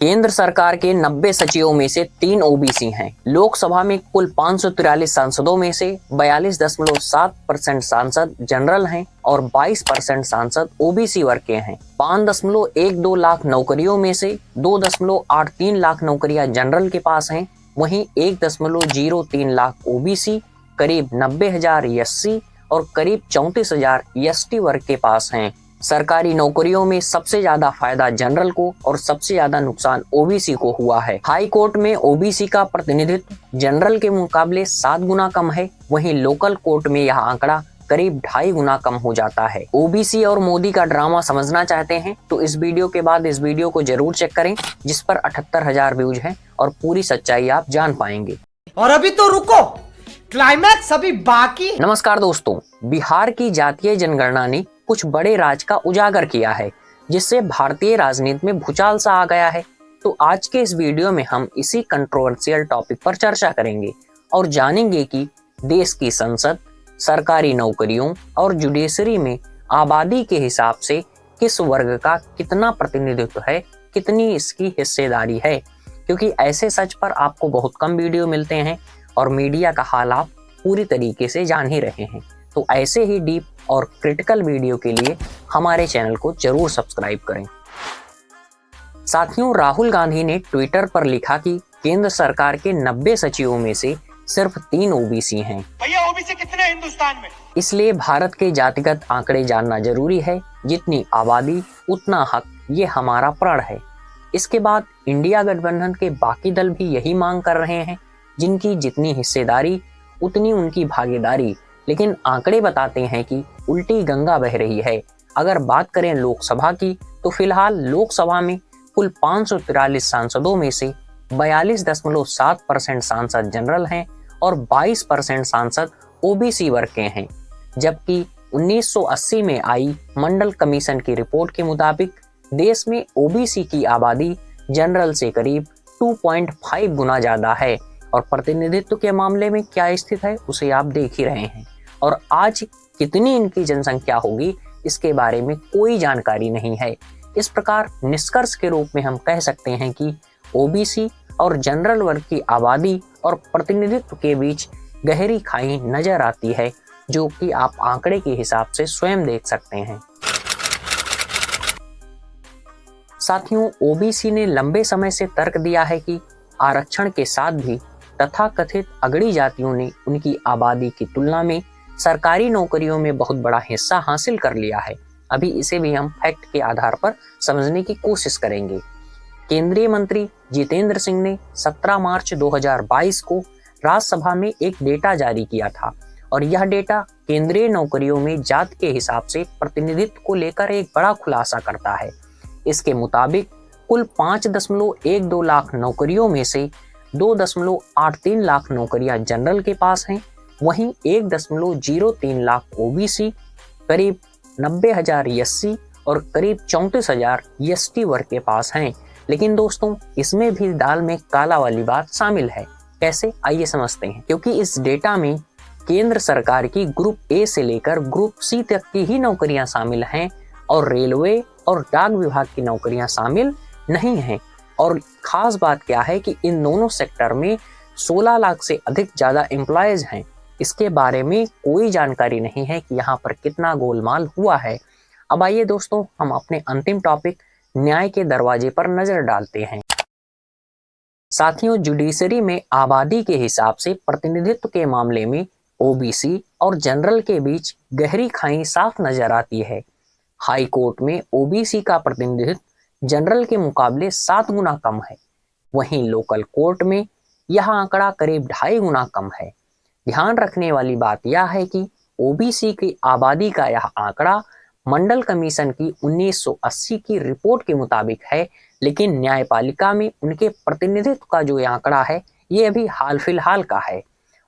केंद्र सरकार के 90 सचिवों में से 3 ओबीसी हैं। लोकसभा में कुल 543 सांसदों में से 42.7% सांसद जनरल हैं और 22% सांसद ओबीसी वर्ग के हैं। 5.12 लाख नौकरियों में से 2.83 लाख नौकरियां जनरल के पास हैं, वहीं 1.03 लाख ओबीसी, करीब 90,000 एससी और करीब 34,000 एसटी वर्ग के पास हैं। सरकारी नौकरियों में सबसे ज्यादा फायदा जनरल को और सबसे ज्यादा नुकसान ओबीसी को हुआ है। हाई कोर्ट में ओबीसी का प्रतिनिधित्व जनरल के मुकाबले 7 गुना कम है, वहीं लोकल कोर्ट में यह आंकड़ा करीब 2.5 गुना कम हो जाता है। ओबीसी और मोदी का ड्रामा समझना चाहते हैं तो इस वीडियो के बाद इस वीडियो को जरूर चेक करें, जिस पर 78,000 व्यूज हैं और पूरी सच्चाई आप जान पाएंगे। और अभी तो रुको, क्लाइमैक्स अभी बाकी। नमस्कार दोस्तों, बिहार की जातीय जनगणना ने कुछ बड़े राज का उजागर किया है, जिससे भारतीय राजनीति में भूचाल सा आ गया है। तो आज के इस वीडियो में हम इसी कंट्रोवर्शियल टॉपिक पर चर्चा करेंगे और जानेंगे कि देश की संसद, सरकारी नौकरियों और जुडिशरी में आबादी के हिसाब से किस वर्ग का कितना प्रतिनिधित्व है, कितनी इसकी हिस्सेदारी है। क्योंकि ऐसे सच पर आपको बहुत कम वीडियो मिलते हैं और मीडिया का हाल आप पूरी तरीके से जान ही रहे हैं। तो ऐसे ही डीप और क्रिटिकल वीडियो के लिए हमारे चैनल को जरूर सब्सक्राइब करें। साथियों, राहुल गांधी ने ट्विटर पर लिखा कि केंद्र सरकार के 90 सचिवों में से सिर्फ 3 ओबीसी हैं। भैया ओबीसी कितने हिंदुस्तान में? इसलिए भारत के जातिगत आंकड़े जानना जरूरी है। जितनी आबादी उतना हक, ये हमारा प्रण है। इसके बाद इंडिया गठबंधन के बाकी दल भी यही मांग कर रहे हैं, जिनकी जितनी हिस्सेदारी उतनी उनकी भागीदारी। लेकिन आंकड़े बताते हैं कि उल्टी गंगा बह रही है। अगर बात करें लोकसभा की तो फिलहाल लोकसभा में कुल 543 सांसदों में से 42.7% सांसद जनरल हैं और 22% सांसद ओबीसी वर्ग के हैं। जबकि 1980 में आई मंडल कमीशन की रिपोर्ट के मुताबिक देश में ओबीसी की आबादी जनरल से करीब 2.5 गुना ज्यादा है और प्रतिनिधित्व के मामले में क्या स्थिति है उसे आप देख ही रहे हैं। और आज कितनी इनकी जनसंख्या होगी इसके बारे में कोई जानकारी नहीं है। इस प्रकार निष्कर्ष के रूप में हम कह सकते हैं कि ओबीसी और जनरल वर्ग की आबादी और प्रतिनिधित्व के बीच गहरी खाई नजर आती है, जो कि आप आंकड़े के हिसाब से स्वयं देख सकते हैं। साथियों, ओबीसी ने लंबे समय से तर्क दिया है कि आरक्षण के साथ भी तथाकथित अगड़ी जातियों ने उनकी आबादी की तुलना में सरकारी नौकरियों में बहुत बड़ा हिस्सा हासिल कर लिया है। अभी इसे भी हम फैक्ट के आधार पर समझने की कोशिश करेंगे। केंद्रीय मंत्री जितेंद्र सिंह ने 17 मार्च 2022 को राज्यसभा में एक डेटा जारी किया था और यह डेटा केंद्रीय नौकरियों में जात के हिसाब से प्रतिनिधित्व को लेकर एक बड़ा खुलासा करता है। इसके मुताबिक कुल 5.12 लाख नौकरियों में से 2.83 लाख नौकरियां जनरल के पास हैं, वहीं 1.03 लाख ओबीसी, करीब 90,000 एससी और करीब 34,000 एसटी वर्ग के पास हैं। लेकिन दोस्तों, इसमें भी दाल में काला वाली बात शामिल है। कैसे, आइए समझते हैं। क्योंकि इस डेटा में केंद्र सरकार की ग्रुप ए से लेकर ग्रुप सी तक की ही नौकरियां शामिल हैं और रेलवे और डाक विभाग की नौकरियां शामिल नहीं हैं। और खास बात क्या है कि इन दोनों सेक्टर में 16 लाख से अधिक ज्यादा एम्प्लॉयज हैं। इसके बारे में कोई जानकारी नहीं है कि यहाँ पर कितना गोलमाल हुआ है। अब आइए दोस्तों, हम अपने अंतिम टॉपिक न्याय के दरवाजे पर नजर डालते हैं। साथियों, जुडिशरी में आबादी के हिसाब से प्रतिनिधित्व के मामले में ओबीसी और जनरल के बीच गहरी खाई साफ नजर आती है। हाई कोर्ट में ओबीसी का प्रतिनिधित्व जनरल के मुकाबले 7 गुना कम है, वहीं लोकल कोर्ट में यह आंकड़ा करीब 2.5 गुना कम है। ध्यान रखने वाली बात यह है कि ओबीसी की आबादी का यह आंकड़ा मंडल कमीशन की 1980 की रिपोर्ट के मुताबिक है, लेकिन न्यायपालिका में उनके प्रतिनिधित्व का जो आंकड़ा है ये अभी हाल फिलहाल का है।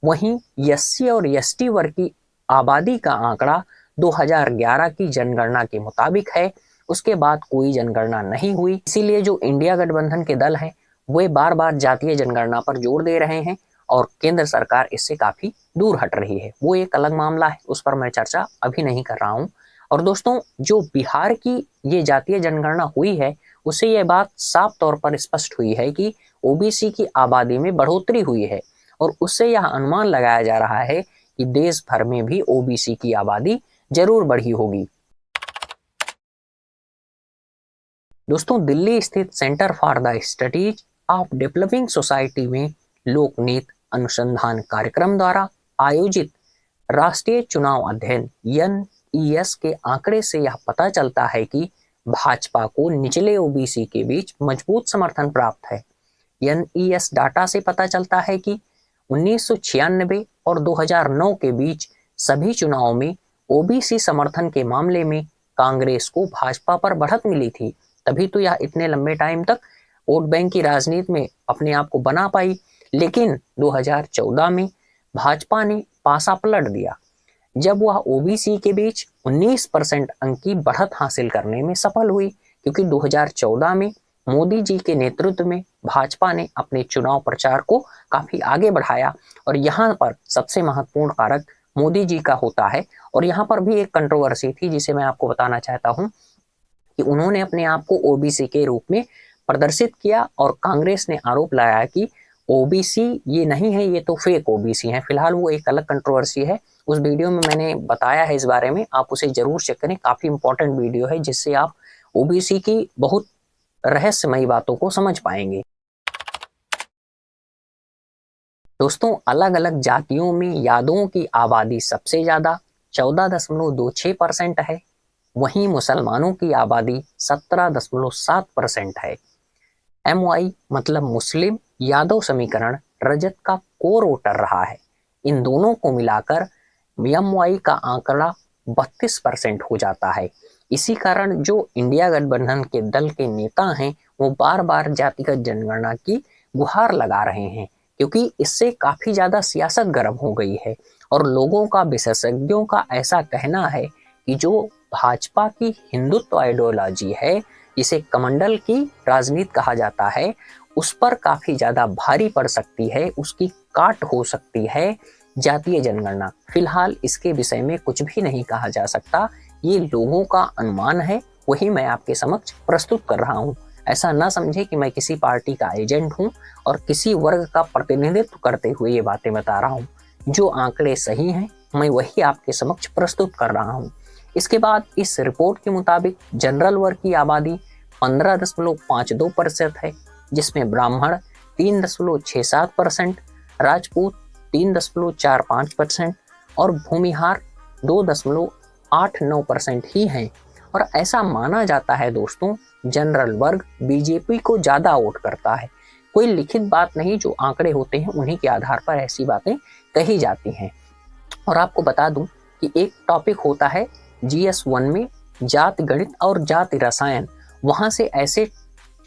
वहीं एससी और एसटी वर्ग की आबादी का आंकड़ा 2011 की जनगणना के मुताबिक है। उसके बाद कोई जनगणना नहीं हुई, इसीलिए जो इंडिया गठबंधन के दल हैं वे बार बार जातीय जनगणना पर जोर दे रहे हैं और केंद्र सरकार इससे काफी दूर हट रही है। वो एक अलग मामला है, उस पर मैं चर्चा अभी नहीं कर रहा हूँ। और दोस्तों, जो बिहार की ये जातीय जनगणना हुई है उससे यह बात साफ तौर पर स्पष्ट हुई है कि ओबीसी की आबादी में बढ़ोतरी हुई है और उससे यह अनुमान लगाया जा रहा है कि देश भर में भी ओबीसी की आबादी जरूर बढ़ी होगी। दोस्तों, दिल्ली स्थित centre for the studies of developing society में लोकनीति अनुसंधान कार्यक्रम द्वारा आयोजित राष्ट्रीय चुनाव अध्ययन NES के आंकड़े से यह पता चलता है कि भाजपा को निचले ओबीसी के बीच मजबूत समर्थन प्राप्त है। NES डाटा से पता चलता है कि 1996 और 2009 के बीच सभी चुनावों में ओबीसी समर्थन के मामले में कांग्रेस को भाजपा पर बढ़त मिली थी, तभी तो यह इतने लंबे टाइम तक वोट बैंक की राजनीति में अपने आप को बना पाई। लेकिन 2014 में भाजपा ने पासा पलट दिया जब वह ओबीसी के बीच 19% अंक की बढ़त हासिल करने में सफल हुई, क्योंकि 2014 में मोदी जी के नेतृत्व में भाजपा ने अपने चुनाव प्रचार को काफी आगे बढ़ाया और यहाँ पर सबसे महत्वपूर्ण कारक मोदी जी का होता है। और यहाँ पर भी एक कंट्रोवर्सी थी जिसे मैं आपको बताना चाहता हूँ कि उन्होंने अपने आप को ओबीसी के रूप में प्रदर्शित किया और कांग्रेस ने आरोप लगाया कि ओबीसी ये नहीं है, ये तो फेक ओबीसी है। फिलहाल वो एक अलग कंट्रोवर्सी है, उस वीडियो में मैंने बताया है इस बारे में, आप उसे जरूर चेक करें। काफी इंपॉर्टेंट वीडियो है जिससे आप ओबीसी की बहुत रहस्यमयी बातों को समझ पाएंगे। दोस्तों, अलग अलग जातियों में यादवों की आबादी सबसे ज्यादा 14.26% है, वहीं मुसलमानों की आबादी 17.7% है। MY मतलब मुस्लिम यादव समीकरण रजत का कोर वोटर रहा है। इन दोनों को मिलाकर MY का आंकड़ा 32% हो जाता है। इसी कारण जो इंडिया गठबंधन के दल के नेता हैं वो बार बार जातिगत जनगणना की गुहार लगा रहे हैं, क्योंकि इससे काफी ज्यादा सियासत गर्म हो गई है और लोगों का, विशेषज्ञों का ऐसा कहना है कि जो भाजपा की हिंदुत्व आइडियोलॉजी है, जिसे कमंडल की राजनीति कहा जाता है, उस पर काफी ज्यादा भारी पड़ सकती है, उसकी काट हो सकती है जातीय जनगणना। फिलहाल इसके विषय में कुछ भी नहीं कहा जा सकता, ये लोगों का अनुमान है, वही मैं आपके समक्ष प्रस्तुत कर रहा हूँ। ऐसा ना समझे कि मैं किसी पार्टी का एजेंट हूँ और किसी वर्ग का प्रतिनिधित्व करते हुए ये बातें बता रहा हूँ। जो आंकड़े सही हैं मैं वही आपके समक्ष प्रस्तुत कर रहा हूँ। इसके बाद इस रिपोर्ट के मुताबिक जनरल वर्ग की आबादी 15.52% है, जिसमें ब्राह्मण 3.67%, राजपूत 3.45% और भूमिहार 2.89% ही हैं। और ऐसा माना जाता है दोस्तों, जनरल वर्ग बीजेपी को ज्यादा वोट करता है। कोई लिखित बात नहीं, जो आंकड़े होते हैं उन्हीं के आधार पर ऐसी बातें कही जाती हैं। और आपको बता दूं कि एक टॉपिक होता है GS1 में जाति गणित और जाति रसायन, वहां से ऐसे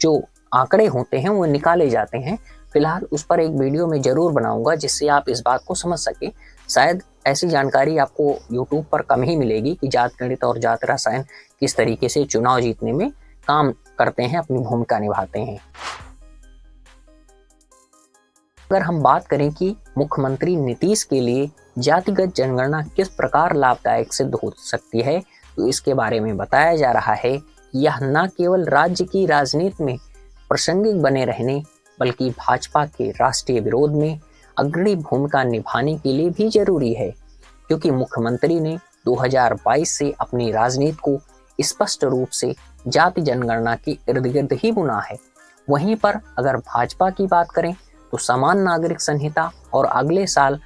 जो आंकड़े होते हैं वो निकाले जाते हैं। फिलहाल उस पर एक वीडियो में जरूर बनाऊंगा जिससे आप इस बात को समझ सके। शायद ऐसी जानकारी आपको YouTube पर कम ही मिलेगी कि जात गणित और जात रसायन किस तरीके से चुनाव जीतने में काम करते हैं, अपनी भूमिका निभाते हैं। अगर हम बात करें कि मुख्यमंत्री नीतीश के लिए जातिगत जनगणना किस प्रकार लाभदायक सिद्ध हो सकती है, तो इसके बारे में बताया जा रहा है कि यह न केवल राज्य की राजनीति में प्रासंगिक बने रहने बल्कि भाजपा के राष्ट्रीय विरोध में अग्रणी भूमिका निभाने के लिए भी जरूरी है, क्योंकि मुख्यमंत्री ने 2022 से अपनी राजनीति को स्पष्ट रूप से जाति जनगणना के इर्द गिर्द ही बुना है। वहीं पर अगर भाजपा की बात करें तो समान नागरिक संहिता और अगले साल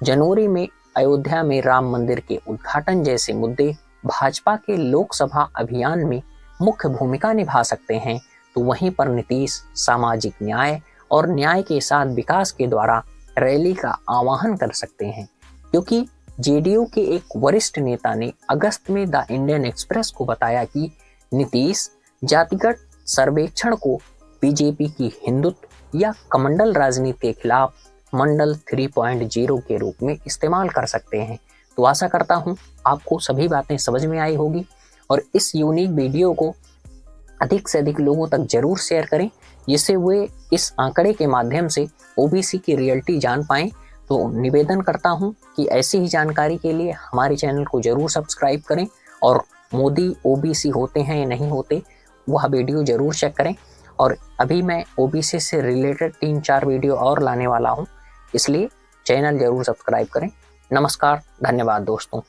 जनवरी में अयोध्या में राम मंदिर के उद्घाटन जैसे मुद्दे भाजपा के लोकसभा अभियान में मुख्य भूमिका निभा सकते हैं। तो वहीं पर नीतीश सामाजिक न्याय और न्याय के साथ विकास के द्वारा रैली का आह्वान कर सकते हैं, क्योंकि जेडीयू के एक वरिष्ठ नेता ने अगस्त में द इंडियन एक्सप्रेस को बताया कि नीतीश जातिगत सर्वेक्षण को बीजेपी की हिंदुत्व या कमंडल राजनीति के खिलाफ मंडल 3.0 के रूप में इस्तेमाल कर सकते हैं। तो आशा करता हूं आपको सभी बातें समझ में आई होगी और इस यूनिक वीडियो को अधिक से अधिक लोगों तक जरूर शेयर करें, जिससे वे इस आंकड़े के माध्यम से ओबीसी की रियलिटी जान पाएं। तो निवेदन करता हूं कि ऐसी ही जानकारी के लिए हमारे चैनल को जरूर सब्सक्राइब करें और मोदी ओबीसी होते हैं या नहीं होते वह वीडियो जरूर चेक करें। और अभी मैं ओबीसी से रिलेटेड 3-4 वीडियो और लाने वाला हूं, इसलिए चैनल जरूर सब्सक्राइब करें। नमस्कार, धन्यवाद दोस्तों।